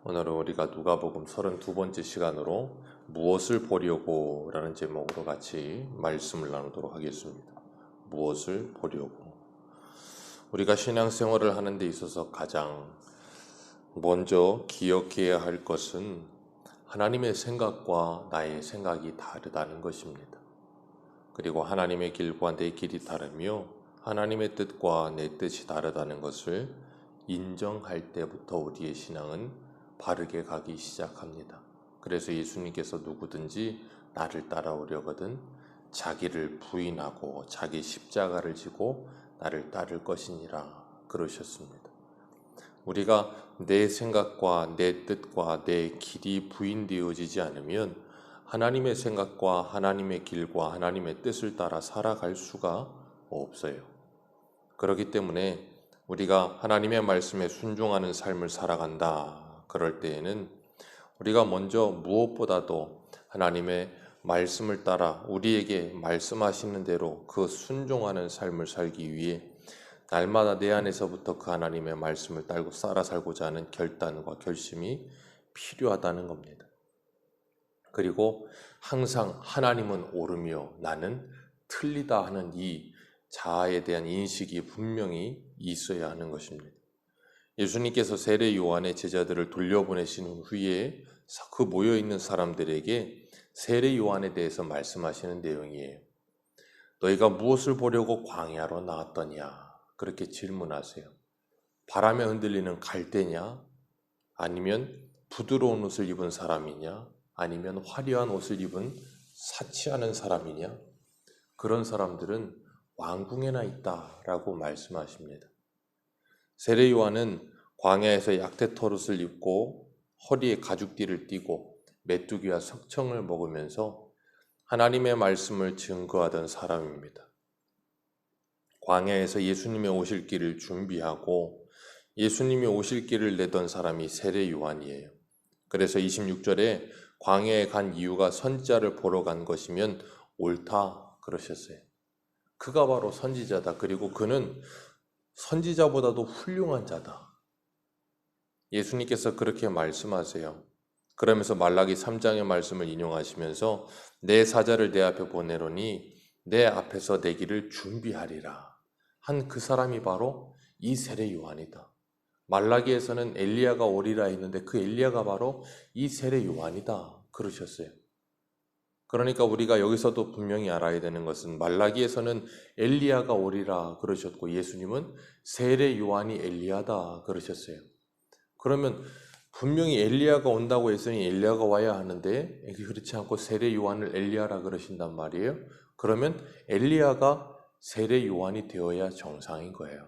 오늘은 우리가 누가복음 32번째 시간으로 무엇을 보려고 라는 제목으로 같이 말씀을 나누도록 하겠습니다. 무엇을 보려고. 우리가 신앙생활을 하는 데 있어서 가장 먼저 기억해야 할 것은 하나님의 생각과 나의 생각이 다르다는 것입니다. 그리고 하나님의 길과 내 길이 다르며 하나님의 뜻과 내 뜻이 다르다는 것을 인정할 때부터 우리의 신앙은 바르게 가기 시작합니다. 그래서 예수님께서 누구든지 나를 따라오려거든 자기를 부인하고 자기 십자가를 지고 나를 따를 것이니라 그러셨습니다. 우리가 내 생각과 내 뜻과 내 길이 부인되어지지 않으면 하나님의 생각과 하나님의 길과 하나님의 뜻을 따라 살아갈 수가 없어요. 그렇기 때문에 우리가 하나님의 말씀에 순종하는 삶을 살아간다. 그럴 때에는 우리가 먼저 무엇보다도 하나님의 말씀을 따라 우리에게 말씀하시는 대로 그 순종하는 삶을 살기 위해 날마다 내 안에서부터 그 하나님의 말씀을 따르고 살아살고자 하는 결단과 결심이 필요하다는 겁니다. 그리고 항상 하나님은 옳으며 나는 틀리다 하는 이 자아에 대한 인식이 분명히 있어야 하는 것입니다. 예수님께서 세례 요한의 제자들을 돌려보내신 후에 그 모여있는 사람들에게 세례 요한에 대해서 말씀하시는 내용이에요. 너희가 무엇을 보려고 광야로 나왔더냐? 그렇게 질문하세요. 바람에 흔들리는 갈대냐? 아니면 부드러운 옷을 입은 사람이냐? 아니면 화려한 옷을 입은 사치하는 사람이냐? 그런 사람들은 왕궁에나 있다라고 말씀하십니다. 세례 요한은 광야에서 약대토릇을 입고 허리에 가죽띠를 띠고 메뚜기와 석청을 먹으면서 하나님의 말씀을 증거하던 사람입니다. 광야에서 예수님이 오실 길을 준비하고 예수님이 오실 길을 내던 사람이 세례 요한이에요. 그래서 26절에 광야에 간 이유가 선지자를 보러 간 것이면 옳다 그러셨어요. 그가 바로 선지자다. 그리고 그는 선지자보다도 훌륭한 자다. 예수님께서 그렇게 말씀하세요. 그러면서 말라기 3장의 말씀을 인용하시면서 내 사자를 내 앞에 보내노니 내 앞에서 내 길을 준비하리라 한 그 사람이 바로 이 세례 요한이다. 말라기에서는 엘리야가 오리라 했는데 그 엘리야가 바로 이 세례 요한이다 그러셨어요. 그러니까 우리가 여기서도 분명히 알아야 되는 것은 말라기에서는 엘리야가 오리라 그러셨고 예수님은 세례 요한이 엘리야다 그러셨어요. 그러면 분명히 엘리야가 온다고 했으니 엘리야가 와야 하는데 그렇지 않고 세례 요한을 엘리야라 그러신단 말이에요. 그러면 엘리야가 세례 요한이 되어야 정상인 거예요.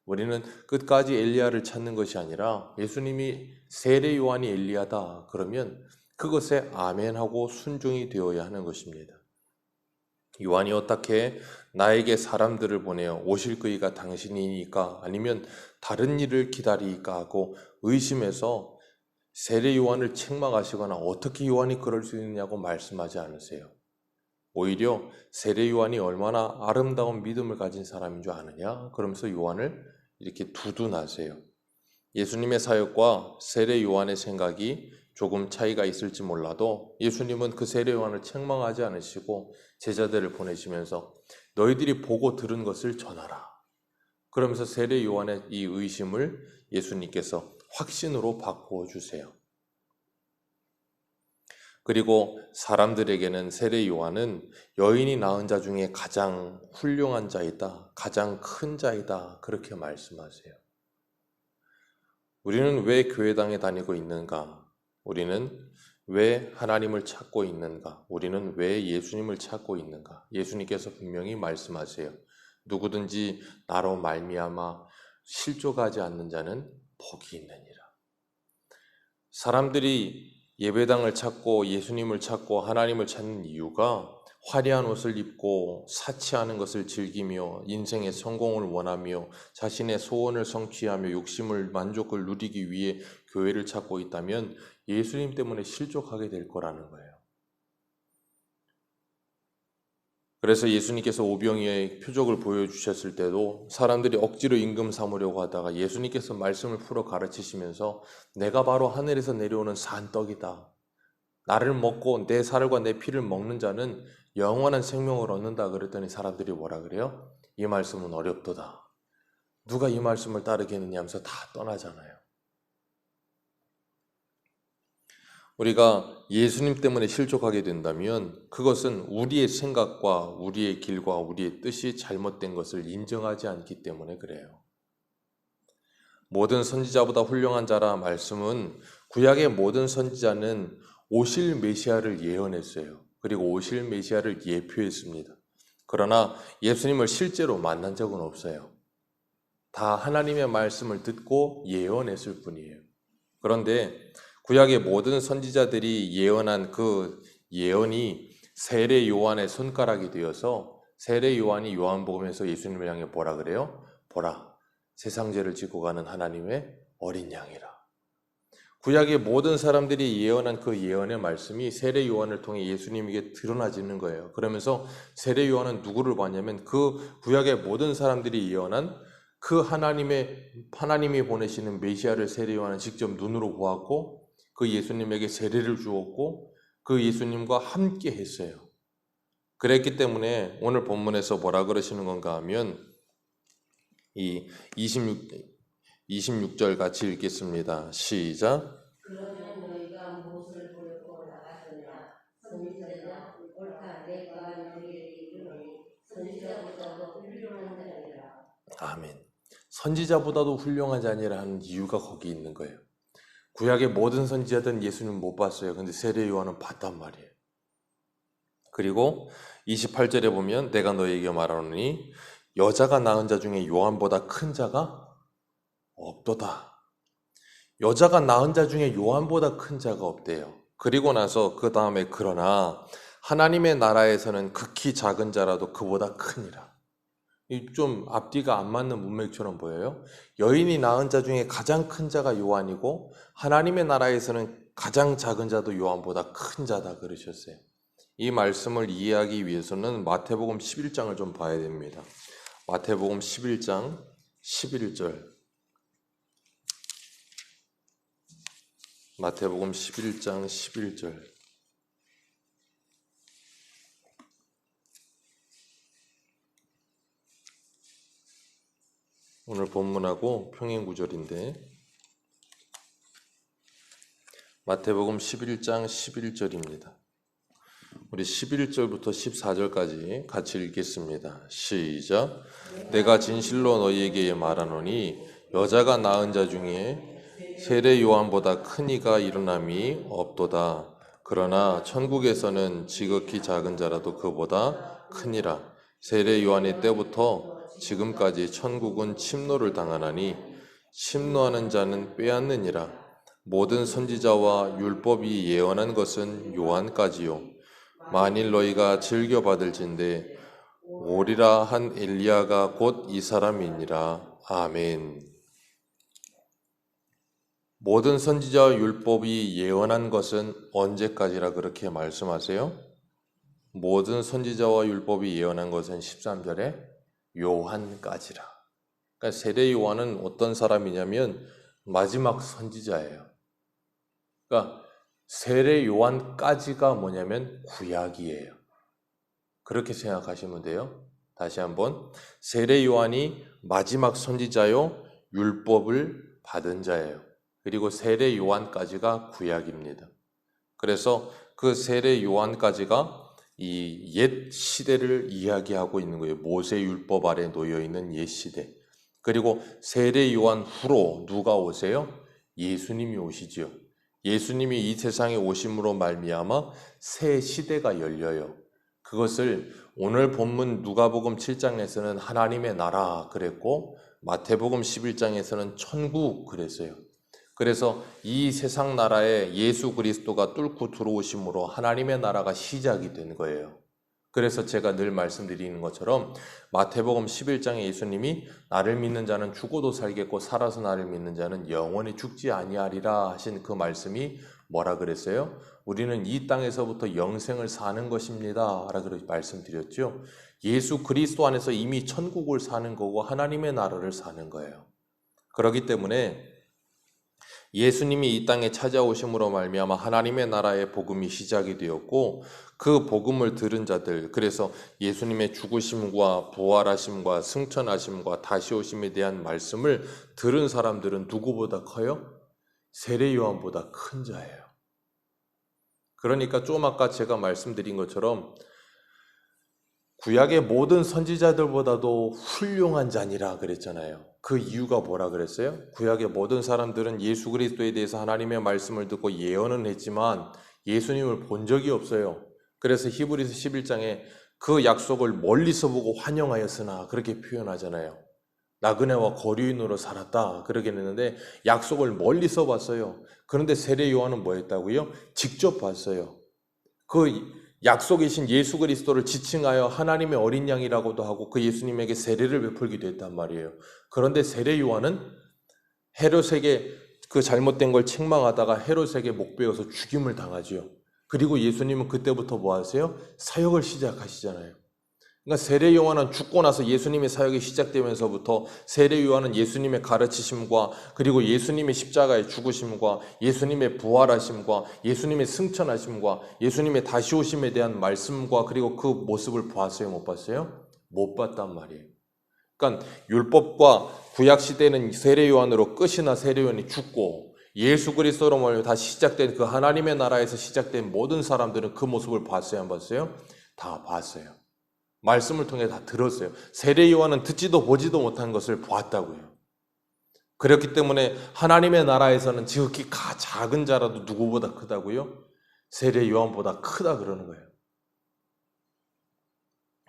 우리는 끝까지 엘리야를 찾는 것이 아니라 예수님이 세례 요한이 엘리야다 그러면 그것에 아멘하고 순종이 되어야 하는 것입니다. 요한이 어떻게 나에게 사람들을 보내어 오실 그이가 당신이니까 아니면 다른 일을 기다리니까 하고 의심해서 세례 요한을 책망하시거나 어떻게 요한이 그럴 수 있느냐고 말씀하지 않으세요. 오히려 세례 요한이 얼마나 아름다운 믿음을 가진 사람인 줄 아느냐? 그러면서 요한을 이렇게 두둔하세요. 예수님의 사역과 세례 요한의 생각이 조금 차이가 있을지 몰라도 예수님은 그 세례 요한을 책망하지 않으시고 제자들을 보내시면서 너희들이 보고 들은 것을 전하라. 그러면서 세례 요한의 이 의심을 예수님께서 확신으로 바꾸어 주세요. 그리고 사람들에게는 세례 요한은 여인이 낳은 자 중에 가장 훌륭한 자이다, 가장 큰 자이다 그렇게 말씀하세요. 우리는 왜 교회당에 다니고 있는가? 우리는 왜 하나님을 찾고 있는가? 우리는 왜 예수님을 찾고 있는가? 예수님께서 분명히 말씀하세요. 누구든지 나로 말미암아 실족하지 않는 자는 복이 있느니라. 사람들이 예배당을 찾고 예수님을 찾고 하나님을 찾는 이유가 화려한 옷을 입고 사치하는 것을 즐기며 인생의 성공을 원하며 자신의 소원을 성취하며 욕심을 만족을 누리기 위해 교회를 찾고 있다면 예수님 때문에 실족하게 될 거라는 거예요. 그래서 예수님께서 오병이어의 표적을 보여주셨을 때도 사람들이 억지로 임금 삼으려고 하다가 예수님께서 말씀을 풀어 가르치시면서 내가 바로 하늘에서 내려오는 산 떡이다. 나를 먹고 내 살과 내 피를 먹는 자는 영원한 생명을 얻는다 그랬더니 사람들이 뭐라 그래요? 이 말씀은 어렵도다. 누가 이 말씀을 따르겠느냐 하면서 다 떠나잖아요. 우리가 예수님 때문에 실족하게 된다면 그것은 우리의 생각과 우리의 길과 우리의 뜻이 잘못된 것을 인정하지 않기 때문에 그래요. 모든 선지자보다 훌륭한 자라 말씀은 구약의 모든 선지자는 오실 메시아를 예언했어요. 그리고 오실 메시아를 예표했습니다. 그러나 예수님을 실제로 만난 적은 없어요. 다 하나님의 말씀을 듣고 예언했을 뿐이에요. 그런데 구약의 모든 선지자들이 예언한 그 예언이 세례 요한의 손가락이 되어서 세례 요한이 요한복음에서 예수님을 향해 뭐라 그래요? 보라, 세상 죄를 지고 가는 하나님의 어린 양이라. 구약의 모든 사람들이 예언한 그 예언의 말씀이 세례 요한을 통해 예수님에게 드러나지는 거예요. 그러면서 세례 요한은 누구를 봤냐면 그 구약의 모든 사람들이 예언한 그 하나님이 보내시는 메시아를 세례 요한은 직접 눈으로 보았고 그 예수님에게 세례를 주었고 그 예수님과 함께 했어요. 그랬기 때문에 오늘 본문에서 뭐라 그러시는 건가 하면 이 26절 같이 읽겠습니다. 시작. 그러면 너희가 무엇을 보려고 나갔느냐? 선지자냐? 옳다. 내가 너희에게 이르노니 선지자보다도 훌륭한 자니라. 아멘. 선지자보다도 훌륭한 자니라 하는 이유가 거기 있는 거예요. 구약의 모든 선지자들은 예수님 못 봤어요. 근데 세례 요한은 봤단 말이에요. 그리고 28절에 보면 내가 너희에게 말하노니 여자가 낳은 자 중에 요한보다 큰 자가 없도다. 여자가 낳은 자 중에 요한보다 큰 자가 없대요. 그리고 나서 그 다음에 그러나 하나님의 나라에서는 극히 작은 자라도 그보다 크니라. 좀 앞뒤가 안 맞는 문맥처럼 보여요. 여인이 낳은 자 중에 가장 큰 자가 요한이고 하나님의 나라에서는 가장 작은 자도 요한보다 큰 자다 그러셨어요. 이 말씀을 이해하기 위해서는 마태복음 11장을 좀 봐야 됩니다. 마태복음 11장 11절. 마태복음 11장 11절. 오늘 본문하고 평행 구절인데 마태복음 11장 11절입니다. 우리 11절부터 14절까지 같이 읽겠습니다. 시작. 내가 진실로 너희에게 말하노니 여자가 낳은 자 중에 세례 요한보다 큰 이가 일어남이 없도다. 그러나 천국에서는 지극히 작은 자라도 그보다 크니라. 세례 요한의 때부터 지금까지 천국은 침노를 당하나니 침노하는 자는 빼앗느니라. 모든 선지자와 율법이 예언한 것은 요한까지요. 만일 너희가 즐겨받을진대 오리라 한 엘리야가 곧 이 사람이니라. 아멘. 모든 선지자와 율법이 예언한 것은 언제까지라 그렇게 말씀하세요? 모든 선지자와 율법이 예언한 것은 13절에 요한까지라. 그러니까 세례 요한은 어떤 사람이냐면 마지막 선지자예요. 그러니까 세례 요한까지가 뭐냐면 구약이에요. 그렇게 생각하시면 돼요. 다시 한번 세례 요한이 마지막 선지자요 율법을 받은 자예요. 그리고 세례 요한까지가 구약입니다. 그래서 그 세례 요한까지가 이 옛 시대를 이야기하고 있는 거예요. 모세 율법 아래 놓여 있는 옛 시대. 그리고 세례 요한 후로 누가 오세요? 예수님이 오시죠. 예수님이 이 세상에 오심으로 말미암아 새 시대가 열려요. 그것을 오늘 본문 누가복음 7장에서는 하나님의 나라 그랬고 마태복음 11장에서는 천국 그랬어요. 그래서 이 세상 나라에 예수 그리스도가 뚫고 들어오심으로 하나님의 나라가 시작이 된 거예요. 그래서 제가 늘 말씀드리는 것처럼 마태복음 11장에 예수님이 나를 믿는 자는 죽어도 살겠고 살아서 나를 믿는 자는 영원히 죽지 아니하리라 하신 그 말씀이 뭐라 그랬어요? 우리는 이 땅에서부터 영생을 사는 것입니다 라고 말씀드렸죠. 예수 그리스도 안에서 이미 천국을 사는 거고 하나님의 나라를 사는 거예요. 그렇기 때문에 예수님이 이 땅에 찾아오심으로 말미암아 하나님의 나라의 복음이 시작이 되었고 그 복음을 들은 자들, 그래서 예수님의 죽으심과 부활하심과 승천하심과 다시 오심에 대한 말씀을 들은 사람들은 누구보다 커요? 세례 요한보다 큰 자예요. 그러니까 좀 아까 제가 말씀드린 것처럼 구약의 모든 선지자들보다도 훌륭한 자니라 그랬잖아요. 그 이유가 뭐라 그랬어요? 구약의 모든 사람들은 예수 그리스도에 대해서 하나님의 말씀을 듣고 예언은 했지만 예수님을 본 적이 없어요. 그래서 히브리서 11장에 그 약속을 멀리서 보고 환영하였으나 그렇게 표현하잖아요. 나그네와 거류인으로 살았다 그러긴 했는데 약속을 멀리서 봤어요. 그런데 세례 요한은 뭐 했다고요? 직접 봤어요. 그 약속이신 예수 그리스도를 지칭하여 하나님의 어린 양이라고도 하고 그 예수님에게 세례를 베풀기도 했단 말이에요. 그런데 세례 요한은 헤롯에게 그 잘못된 걸 책망하다가 헤롯에게 목베어서 죽임을 당하지요. 그리고 예수님은 그때부터 뭐 하세요? 사역을 시작하시잖아요. 그러니까 세례 요한은 죽고 나서 예수님의 사역이 시작되면서부터 세례 요한은 예수님의 가르치심과 그리고 예수님의 십자가의 죽으심과 예수님의 부활하심과 예수님의 승천하심과 예수님의 다시 오심에 대한 말씀과 그리고 그 모습을 봤어요? 못 봤어요? 못 봤단 말이에요. 그러니까 율법과 구약 시대는 세례 요한으로 끝이나 세례 요한이 죽고 예수 그리스도로 말미암아 다시 시작된 그 하나님의 나라에서 시작된 모든 사람들은 그 모습을 봤어요? 안 봤어요? 다 봤어요. 말씀을 통해 다 들었어요. 세례 요한은 듣지도 보지도 못한 것을 보았다고요. 그렇기 때문에 하나님의 나라에서는 지극히 작은 자라도 누구보다 크다고요? 세례 요한보다 크다 그러는 거예요.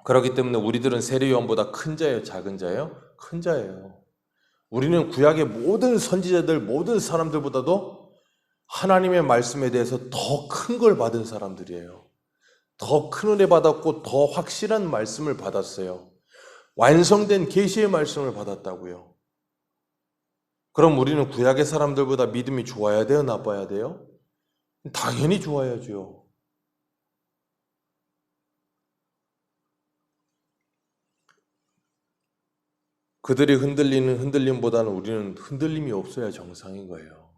그렇기 때문에 우리들은 세례 요한보다 큰 자예요? 작은 자예요? 큰 자예요. 우리는 구약의 모든 선지자들, 모든 사람들보다도 하나님의 말씀에 대해서 더 큰 걸 받은 사람들이에요. 더 큰 은혜 받았고 더 확실한 말씀을 받았어요. 완성된 계시의 말씀을 받았다고요. 그럼 우리는 구약의 사람들보다 믿음이 좋아야 돼요? 나빠야 돼요? 당연히 좋아야죠. 그들이 흔들리는 흔들림보다는 우리는 흔들림이 없어야 정상인 거예요.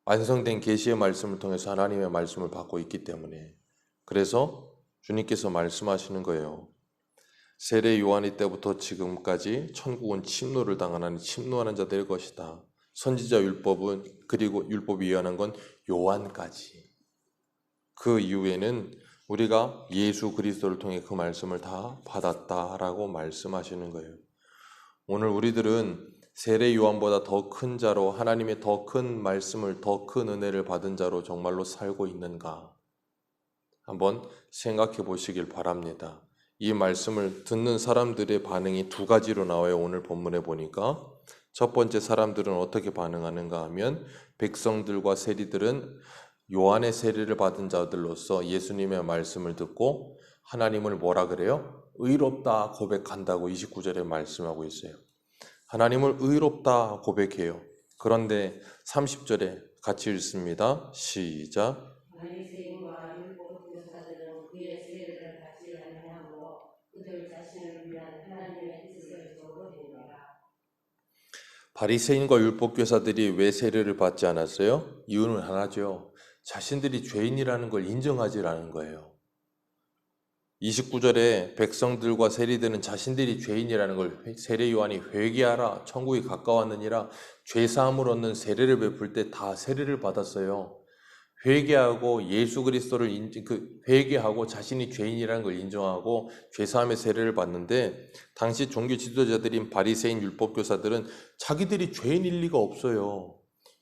완성된 계시의 말씀을 통해서 하나님의 말씀을 받고 있기 때문에. 그래서 주님께서 말씀하시는 거예요. 세례 요한이 때부터 지금까지 천국은 침노를 당하는 침노하는 자들의 것이다. 선지자 율법은 그리고 율법이 예언한 건 요한까지. 그 이후에는 우리가 예수 그리스도를 통해 그 말씀을 다 받았다라고 말씀하시는 거예요. 오늘 우리들은 세례 요한보다 더 큰 자로 하나님의 더 큰 말씀을 더 큰 은혜를 받은 자로 정말로 살고 있는가? 한번 생각해 보시길 바랍니다. 이 말씀을 듣는 사람들의 반응이 두 가지로 나와요. 오늘 본문에 보니까 첫 번째 사람들은 어떻게 반응하는가 하면 백성들과 세리들은 요한의 세례를 받은 자들로서 예수님의 말씀을 듣고 하나님을 뭐라 그래요? 의롭다 고백한다고 29절에 말씀하고 있어요. 하나님을 의롭다 고백해요. 그런데 30절에 같이 읽습니다. 시작. 바리새인과 율법 교사들은 그의 세례를 받지 아니하고 그들 자신을 위한 하나님의 뜻을 저버리니라. 바리새인과 율법교사들이 왜 세례를 받지 않았어요? 이유는 하나죠. 자신들이 죄인이라는 걸 인정하지 않은 거예요. 29절에 백성들과 세리들은 자신들이 죄인이라는 걸 세례 요한이 회개하라 천국이 가까웠느니라 죄사함을 얻는 세례를 베풀 때 다 세례를 받았어요. 회개하고 예수 그리스도를 회개하고 자신이 죄인이라는 걸 인정하고 죄사함의 세례를 받는데 당시 종교 지도자들인 바리새인 율법교사들은 자기들이 죄인일 리가 없어요.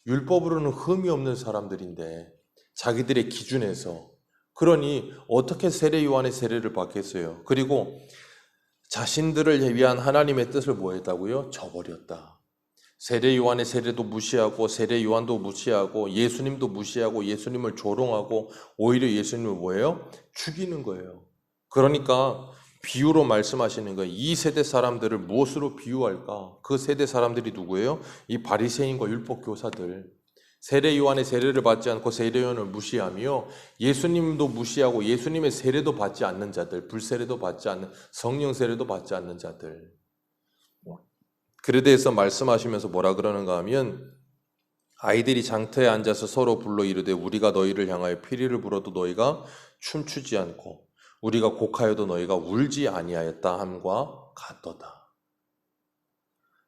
율법으로는 흠이 없는 사람들인데 자기들의 기준에서 그러니 어떻게 세례 요한의 세례를 받겠어요? 그리고 자신들을 위한 하나님의 뜻을 뭐 했다고요? 저버렸다. 세례 요한의 세례도 무시하고 세례 요한도 무시하고 예수님도 무시하고 예수님을 조롱하고 오히려 예수님을 뭐예요? 죽이는 거예요. 그러니까 비유로 말씀하시는 거예요. 이 세대 사람들을 무엇으로 비유할까? 그 세대 사람들이 누구예요? 이 바리새인과 율법 교사들. 세례 요한의 세례를 받지 않고 세례 요한을 무시하며 예수님도 무시하고 예수님의 세례도 받지 않는 자들, 불세례도 받지 않는, 성령 세례도 받지 않는 자들. 그에 대해서 말씀하시면서 뭐라 그러는가 하면 아이들이 장터에 앉아서 서로 불러 이르되 우리가 너희를 향하여 피리를 불어도 너희가 춤추지 않고 우리가 곡하여도 너희가 울지 아니하였다 함과 같도다.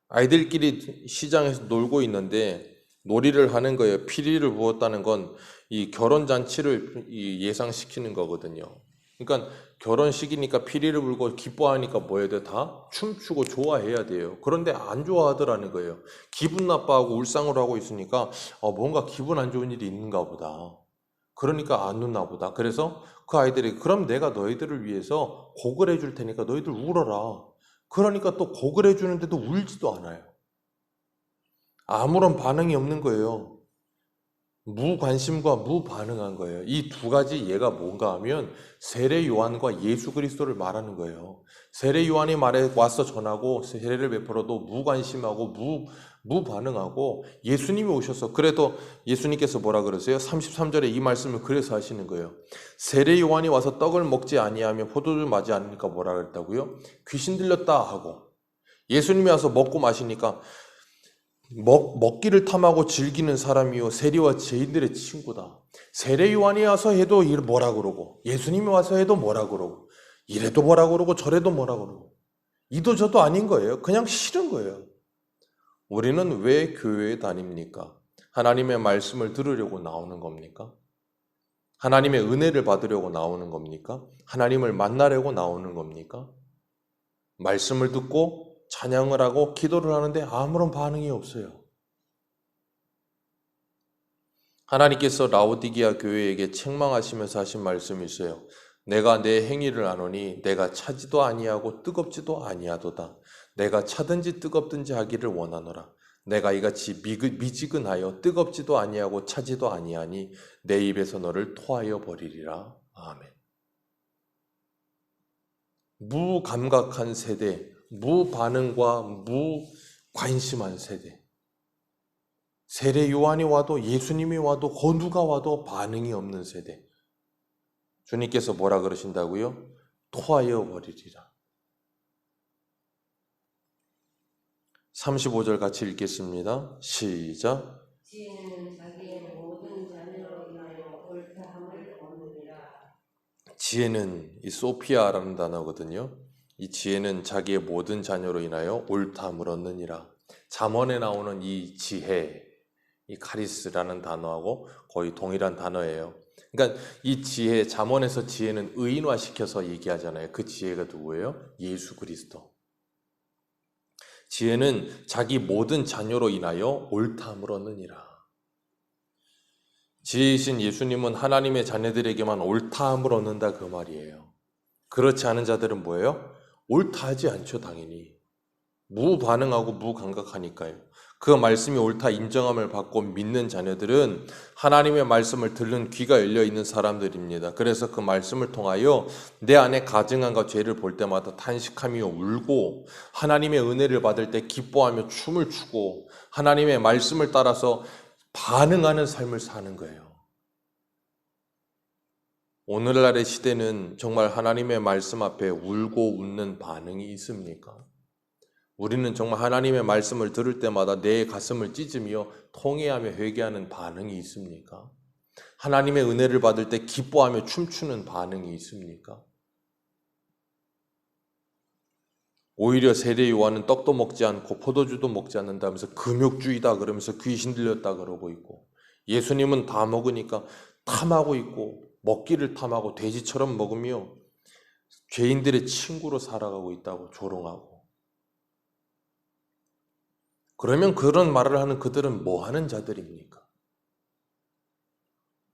아이들끼리 시장에서 놀고 있는데 놀이를 하는 거예요. 피리를 부었다는 건 이 결혼잔치를 예상시키는 거거든요. 그러니까 결혼식이니까 피리를 불고 기뻐하니까 뭐 해야 돼? 다 춤추고 좋아해야 돼요. 그런데 안 좋아하더라는 거예요. 기분 나빠하고 울상을 하고 있으니까 뭔가 기분 안 좋은 일이 있는가 보다. 그러니까 안 웃나 보다. 그래서 그 아이들이 그럼 내가 너희들을 위해서 곡을 해줄 테니까 너희들 울어라. 그러니까 또 곡을 해주는데도 울지도 않아요. 아무런 반응이 없는 거예요. 무관심과 무반응한 거예요. 이 두 가지 예가 뭔가 하면 세례 요한과 예수 그리스도를 말하는 거예요. 세례 요한이 말에 와서 전하고 세례를 베풀어도 무관심하고 무반응하고 예수님이 오셔서 그래도 예수님께서 뭐라 그러세요? 33절에 이 말씀을 그래서 하시는 거예요. 세례 요한이 와서 떡을 먹지 아니하며 포도주를 마지 않으니까 뭐라 그랬다고요? 귀신 들렸다 하고 예수님이 와서 먹고 마시니까 먹기를 탐하고 즐기는 사람이요 세리와 죄인들의 친구다. 세례 요한이 와서 해도 뭐라 그러고 예수님이 와서 해도 뭐라 그러고 이래도 뭐라 그러고 저래도 뭐라 그러고 이도 저도 아닌 거예요. 그냥 싫은 거예요. 우리는 왜 교회에 다닙니까? 하나님의 말씀을 들으려고 나오는 겁니까? 하나님의 은혜를 받으려고 나오는 겁니까? 하나님을 만나려고 나오는 겁니까? 말씀을 듣고 찬양을 하고 기도를 하는데 아무런 반응이 없어요. 하나님께서 라오디게아 교회에게 책망하시면서 하신 말씀이 있어요. 내가 내 행위를 아노니 내가 차지도 아니하고 뜨겁지도 아니하도다. 내가 차든지 뜨겁든지 하기를 원하노라. 내가 이같이 미지근하여 뜨겁지도 아니하고 차지도 아니하니 내 입에서 너를 토하여 버리리라. 아멘. 무감각한 세대, 무반응과 무관심한 세대. 세례 요한이 와도 예수님이 와도 누가 와도 반응이 없는 세대. 주님께서 뭐라 그러신다고요? 토하여 버리리라. 35절 같이 읽겠습니다. 시작. 지혜는 자기의 모든 자녀로 인하여 옳다함을 얻느니라. 지혜는 이 소피아라는 단어거든요. 이 지혜는 자기의 모든 자녀로 인하여 옳다함을 얻느니라. 잠언에 나오는 이 지혜, 이 카리스라는 단어하고 거의 동일한 단어예요. 그러니까 이 지혜, 잠언에서 지혜는 의인화시켜서 얘기하잖아요. 그 지혜가 누구예요? 예수 그리스도. 지혜는 자기 모든 자녀로 인하여 옳다함을 얻느니라. 지혜이신 예수님은 하나님의 자녀들에게만 옳다함을 얻는다 그 말이에요. 그렇지 않은 자들은 뭐예요? 옳다 하지 않죠, 당연히. 무반응하고 무감각하니까요. 그 말씀이 옳다 인정함을 받고 믿는 자녀들은 하나님의 말씀을 듣는 귀가 열려있는 사람들입니다. 그래서 그 말씀을 통하여 내 안에 가증함과 죄를 볼 때마다 탄식하며 울고 하나님의 은혜를 받을 때 기뻐하며 춤을 추고 하나님의 말씀을 따라서 반응하는 삶을 사는 거예요. 오늘날의 시대는 정말 하나님의 말씀 앞에 울고 웃는 반응이 있습니까? 우리는 정말 하나님의 말씀을 들을 때마다 내 가슴을 찢으며 통회하며 회개하는 반응이 있습니까? 하나님의 은혜를 받을 때 기뻐하며 춤추는 반응이 있습니까? 오히려 세례 요한은 떡도 먹지 않고 포도주도 먹지 않는다면서 금욕주의다 그러면서 귀신 들렸다 그러고 있고 예수님은 다 먹으니까 탐하고 있고 먹기를 탐하고 돼지처럼 먹으며 죄인들의 친구로 살아가고 있다고 조롱하고 그러면 그런 말을 하는 그들은 뭐 하는 자들입니까?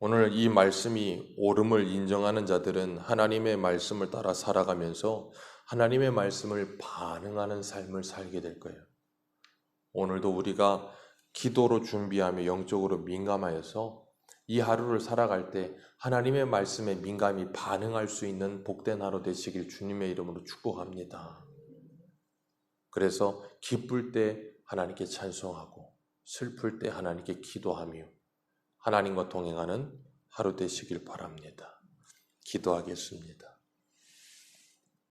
오늘 이 말씀이 옳음을 인정하는 자들은 하나님의 말씀을 따라 살아가면서 하나님의 말씀을 반응하는 삶을 살게 될 거예요. 오늘도 우리가 기도로 준비하며 영적으로 민감하여서 이 하루를 살아갈 때 하나님의 말씀에 민감히 반응할 수 있는 복된 하루 되시길 주님의 이름으로 축복합니다. 그래서 기쁠 때 하나님께 찬송하고 슬플 때 하나님께 기도하며 하나님과 동행하는 하루 되시길 바랍니다. 기도하겠습니다.